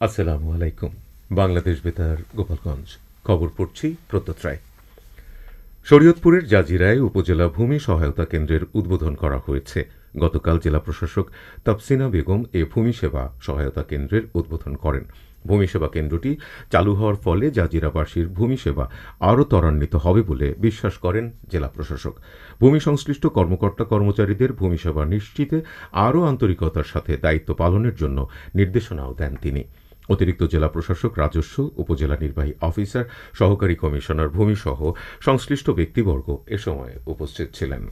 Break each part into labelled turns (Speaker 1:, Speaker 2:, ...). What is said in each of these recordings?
Speaker 1: আসসালামু আলাইকুম। বাংলাদেশ বেতার গোপালগঞ্জ খবর পড়ছি প্রত্যুত রায়। শরীয়তপুরের জাজিরায় উপজেলা ভূমি সহায়তা কেন্দ্রের উদ্বোধন করা হয়েছে। গতকাল জেলা প্রশাসক তাফসিনা বেগম এ ভূমি সেবা সহায়তা কেন্দ্রের উদ্বোধন করেন। ভূমি সেবা কেন্দ্রটি চালু হওয়ার ফলে জাজিরাবাসীর ভূমি সেবা আরও ত্বরান্বিত হবে বলে বিশ্বাস করেন জেলা প্রশাসক। ভূমি সংশ্লিষ্ট কর্মকর্তা কর্মচারীদের ভূমি সেবা নিশ্চিতে আরও আন্তরিকতার সাথে দায়িত্ব পালনের জন্য নির্দেশনাও দেন তিনি। অতিরিক্ত জেলা প্রশাসক, রাজস্ব, উপজেলা নির্বাহী অফিসার, সহকারী কমিশনার ভূমি সহ সংশ্লিষ্ট ব্যক্তিবর্গ এ সময় উপস্থিত ছিলেন।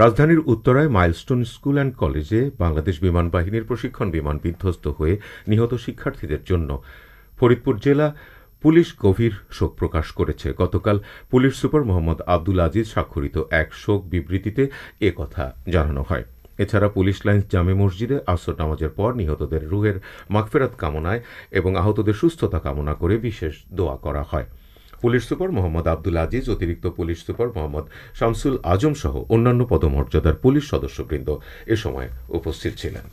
Speaker 1: রাজধানীর উত্তরায় মাইলস্টোন স্কুল অ্যান্ড কলেজে বাংলাদেশ বিমান বাহিনীর প্রশিক্ষণ বিমান বিধ্বস্ত হয়ে নিহত শিক্ষার্থীদের জন্য ফরিদপুর জেলা পুলিশ গভীর শোক প্রকাশ করেছে। গতকাল পুলিশ সুপার মোহাম্মদ আব্দুল আজিজ স্বাক্ষরিত এক শোক বিবৃতিতে এ কথা জানানো হয়। এছাড়া পুলিশ লাইন্স জামে মসজিদে আসর নামাজের পর নিহতদের রুহের মাগফিরাত কামনায় এবং আহতদের সুস্থতা কামনা করে বিশেষ দোয়া করা হয়। পুলিশ সুপার মোহাম্মদ আব্দুল আজিজ, অতিরিক্ত পুলিশ সুপার মোহাম্মদ শামসুল আজম সহ অন্যান্য পদমর্যাদার পুলিশ সদস্যবৃন্দ এ সময় উপস্থিত ছিলেন।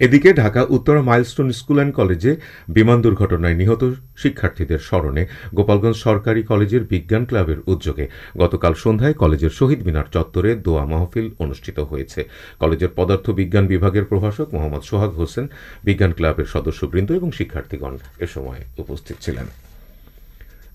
Speaker 1: এদিকে Dhaka Uttara milestone school and কলেজে বিমান দুর্ঘটনায় নিহত শিক্ষার্থীদের স্মরণে গোপালগঞ্জ সরকারি কলেজের বিজ্ঞান ক্লাবের উদ্যোগে গতকাল সন্ধ্যায় কলেজের শহীদ মিনার চত্বরে দোয়া মাহফিল অনুষ্ঠিত হয়েছে। কলেজের পদার্থ বিজ্ঞান বিভাগের প্রভাষক মোহাম্মদ সোহাগ হোসেন, বিজ্ঞান ক্লাবের সদস্যবৃন্দ এবং শিক্ষার্থীগণ এ সময় উপস্থিত ছিলেন।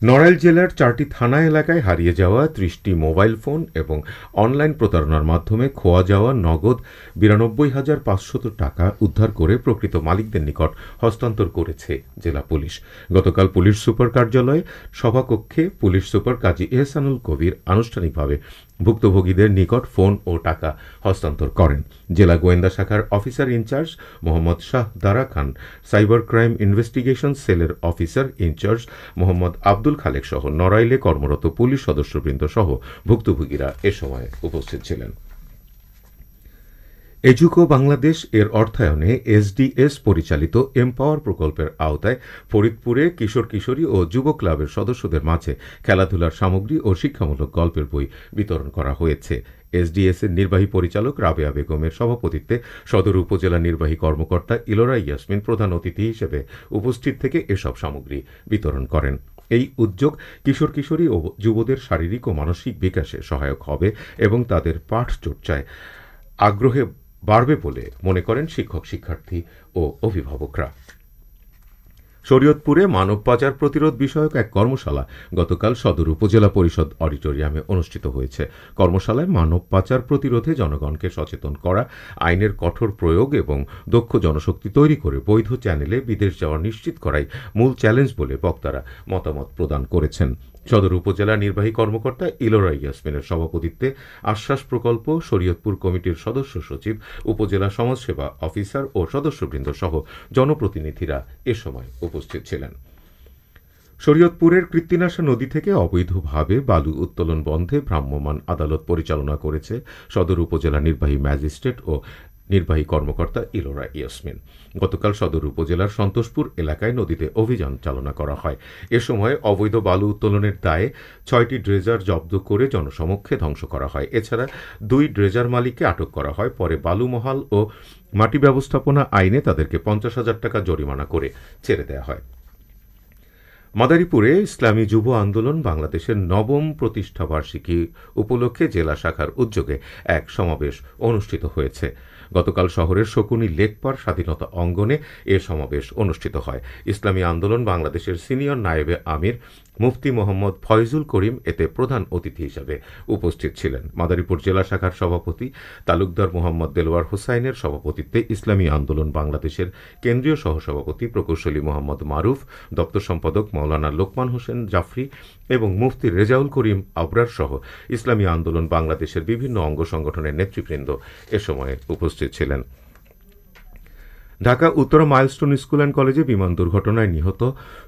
Speaker 1: নড়াইল জেলার 4টি থানা এলাকায় হারিয়ে যাওয়া 30টি মোবাইল ফোন এবং অনলাইন প্রতারণার মাধ্যমে খোয়া যাওয়া নগদ 92,500 টাকা উদ্ধার করে প্রকৃত মালিকদের নিকট হস্তান্তর করেছে জেলা পুলিশ। গতকাল পুলিশ সুপার কার্যালয়ে সভাকক্ষে পুলিশ সুপার কাজী এহসানুল কবির আনুষ্ঠানিকভাবে ভুক্তভোগীদের নিকট ফোন ও টাকা হস্তান্তর করেন। জেলা গোয়েন্দা শাখার অফিসার ইনচার্জ মোহাম্মদ শাহ দারা খান, সাইবার ক্রাইম ইনভেস্টিগেশন সেলের অফিসার ইনচার্জ মোহাম্মদ আব্দুল খালেক সহ নড়াইলে কর্মরত পুলিশ সদস্যবৃন্দ সহ ভুক্তভোগীরা এ সময় উপস্থিত ছিলেন। এজুকো বাংলাদেশ এর অর্থায়নে এসডিএস পরিচালিত এমপাওয়ার প্রকল্পের আওতায় ফরিদপুরে কিশোর কিশোরী ও যুব ক্লাবের সদস্যদের মাঝে খেলাধুলার সামগ্রী ও শিক্ষামূলক গল্পের বই বিতরণ করা হয়েছে। এসডিএস এর নির্বাহী পরিচালক রাবেয়া বেগমের সভাপতিত্বে সদর উপজেলা নির্বাহী কর্মকর্তা ইলোরা ইয়াসমিন প্রধান অতিথি হিসেবে উপস্থিত থেকে এসব সামগ্রী বিতরণ করেন। এই উদ্যোগ কিশোর কিশোরী ও যুবদের শারীরিক ও মানসিক বিকাশে সহায়ক হবে এবং তাদের পাঠ চর্চায় আগ্রহে বাড়বে বলে মনে করেন শিক্ষক, শিক্ষার্থী ও অভিভাবকরা। শরীয়তপুরে মানব পাচার প্রতিরোধ বিষয়ক এক কর্মশালা গতকাল সদর উপজেলা পরিষদ অডিটোরিয়ামে অনুষ্ঠিত হয়েছে। কর্মশালায় মানব পাচার প্রতিরোধে জনগণকে সচেতন করা, আইনের কঠোর প্রয়োগ এবং দক্ষ জনশক্তি তৈরি করে বৈধ চ্যানেলে বিদেশ যাওয়া নিশ্চিত করাই মূল চ্যালেঞ্জ বলে বক্তারা মতামত প্রদান করেছেন। সদর উপজেলা নির্বাহী কর্মকর্তা ইলোরা ইয়াসমিনের সভাপতিত্বে আশ্বাস প্রকল্প শরীয়তপুর কমিটির সদস্য সচিব, উপজেলা সমাজসেবা অফিসার ও সদস্যবৃন্দ সহ জনপ্রতিনিধিরা এ সময় উপস্থিত ছিলেন। শরীয়তপুরের কৃত্তিনাশা নদী থেকে অবৈধভাবে বালু উত্তোলন বন্ধে ভ্রাম্যমাণ আদালত পরিচালনা করেছে সদর উপজেলা নির্বাহী ম্যাজিস্ট্রেট ও নির্বাহী কর্মকর্তা ইলোরা ইয়াসমিন। গতকাল সদর উপজেলার সন্তোষপুর এলাকায় নদীতে অভিযান চালনা করা হয়। এ সময় অবৈধ বালু উত্তোলনের দায়ে 6টি ড্রেজার জব্দ করে জনসমক্ষে ধ্বংস করা হয়। এছাড়া 2 ড্রেজার মালিককে আটক করা হয়। পরে বালুমহাল ও মাটি ব্যবস্থাপনা আইনে তাদেরকে 50,000 টাকা জরিমানা করে ছেড়ে দেওয়া হয়। মাদারীপুরে ইসলামী যুব আন্দোলন বাংলাদেশের 9ম প্রতিষ্ঠাবার্ষিকী উপলক্ষে জেলা শাখার উদ্যোগে এক সমাবেশ অনুষ্ঠিত হয়েছে। গতকাল শহরের শকুনি লেকপার স্বাধীনতা অঙ্গনে এ সমাবেশ অনুষ্ঠিত হয়। ইসলামী আন্দোলন বাংলাদেশের সিনিয়র নায়েবে আমির মুফতি মোহাম্মদ ফয়জুল করিম এতে প্রধান অতিথি হিসেবে উপস্থিত ছিলেন। মাদারীপুর জেলা শাখার সভাপতি তালুকদার মোহাম্মদ দেলোয়ার হোসাইনের সভাপতিত্বে ইসলামী আন্দোলন বাংলাদেশের কেন্দ্রীয় সহসভাপতি প্রকৌশলী মোহাম্মদ মারুফ, দপ্তর সম্পাদক মাওলানা লোকমান হোসেন জাফরি এবং মুফতি রেজাউল করিম আবরার সহ ইসলামী আন্দোলন বাংলাদেশের বিভিন্ন অঙ্গ সংগঠনের নেতৃবৃন্দ এ সময় উপস্থিত ছিলেন। Dhaka Uttara milestone school and কলেজে বিমান দুর্ঘটনায় নিহত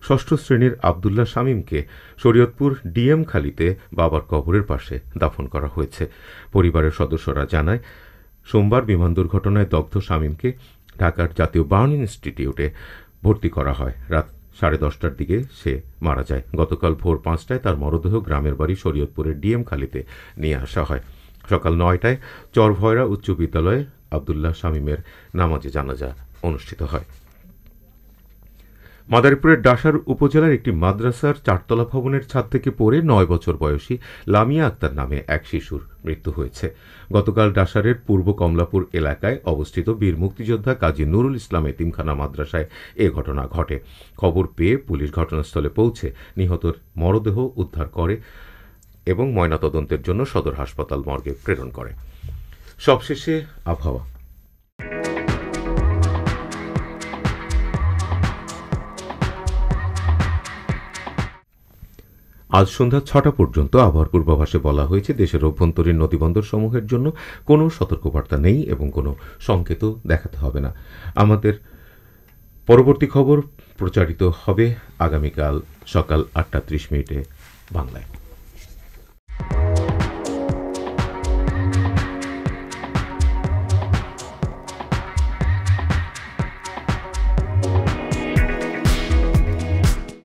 Speaker 1: 6ষ্ঠ শ্রেণীর আবদুল্লাহ শামীমকে শরীয়তপুর ডিএম খালিতে বাবার কবরের পাশে দাফন করা হয়েছে। পরিবারের সদস্যরা জানায়, সোমবার বিমান দুর্ঘটনায় দগ্ধ শামীমকে ঢাকার জাতীয় বার্ন ইনস্টিটিউটে ভর্তি করা হয়। রাত 10:30টার দিকে সে মারা যায়। গতকাল ভোর 5টায় তার মরদেহ গ্রামের বাড়ি শরীয়তপুরের ডিএম খালিতে নিয়ে আসা হয়। সকাল ৯টায় চরভয়রা উচ্চ বিদ্যালয়ে আবদুল্লাহ শামীমের নামাজে জানাজা অনুষ্ঠিত হয়। মাদারীপুরের ডাসার উপজেলার একটি মাদ্রাসার 4তলা ভবনের ছাদ থেকে পড়ে ৯ বছর বয়সী লামিয়া আক্তার নামে এক শিশুর মৃত্যু হয়েছে। গতকাল ডাসারের পূর্ব কমলাপুর এলাকায় অবস্থিত বীর মুক্তিযোদ্ধা কাজী নুরুল ইসলাম এতিমখানা মাদ্রাসায় এ ঘটনা ঘটে। খবর পেয়ে পুলিশ ঘটনাস্থলে পৌঁছে নিহতের মরদেহ উদ্ধার করে এবং ময়নাতদন্তের জন্য সদর হাসপাতাল মর্গে প্রেরণ করে। সবশেষে আবহাওয়া। আজ সন্ধ্যা ৬টা পর্যন্ত আবহাওয়ার পূর্বাভাসে বলা হয়েছে দেশের অভ্যন্তরীণ নদীবন্দর সমূহের জন্য কোনো সতর্কবার্তা নেই এবং কোনো সংকেত দেখাতে হবে না। আমাদের পরবর্তী খবর প্রচারিত হবে আগামীকাল সকাল ৮টা ৩০ মিনিটে বাংলায়।